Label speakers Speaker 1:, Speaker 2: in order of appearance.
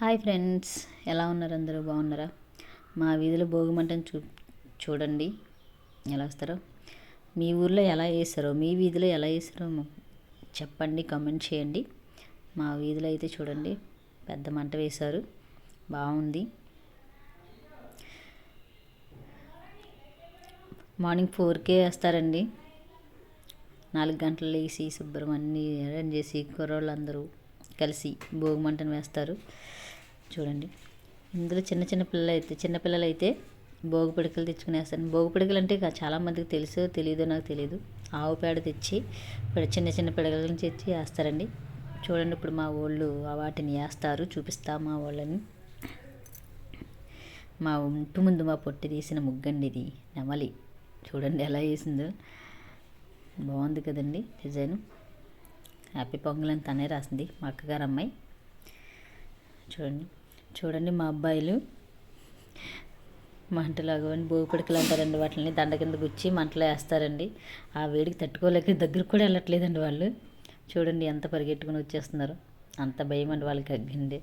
Speaker 1: Hi friends, ఎలా ఉన్నారు? అందరూ బాగున్నారా? మా వీధిలో భోగి మంటను చూడండి ఎలా వస్తారో. మీ ఊర్లో ఎలా వేస్తారో, మీ వీధిలో ఎలా వేస్తారో చెప్పండి, కామెంట్ చేయండి. మా వీధిలో అయితే చూడండి పెద్ద మంట వేశారు, బాగుంది. మార్నింగ్ 4కే వేస్తారండి. 4 గంటలు వేసి శుభ్రం అన్నీ అరేంజ్ చేసి కుర్రోళ్ళందరూ కలిసి భోగి మంటను వేస్తారు. చూడండి, ఇందులో చిన్నపిల్లలు అయితే భోగి పిడకలు తెచ్చుకుని వేస్తారు. భోగి పిడకలు అంటే చాలామందికి తెలుసో తెలియదో నాకు తెలియదు. ఆవు పేడ తెచ్చి చిన్న పిడకలను తెచ్చి వేస్తారండి. చూడండి, ఇప్పుడు మా వాళ్ళు వాటిని వేస్తారు, చూపిస్తా మా వాళ్ళని. మా ఇంటి ముందు మా పొట్టి తీసిన ముగ్గండి ఇది, నెమలి. చూడండి ఎలా వేసిందో, బాగుంది కదండి డిజైను. హ్యాపీ పొంగల్ అని తనే రాసింది, మా అక్కగారు అమ్మాయి. చూడండి మా అబ్బాయిలు మంటలాగా భోగి పిడకలు అంటారండి, వాటిని దండ కింద గుచ్చి మంటలో వేస్తారండి. ఆ వేడికి తట్టుకోలేక దగ్గరకు కూడా వెళ్ళట్లేదండి వాళ్ళు. చూడండి ఎంత పరిగెట్టుకుని వచ్చేస్తున్నారు, అంత భయం అండి వాళ్ళకి అగ్గింది.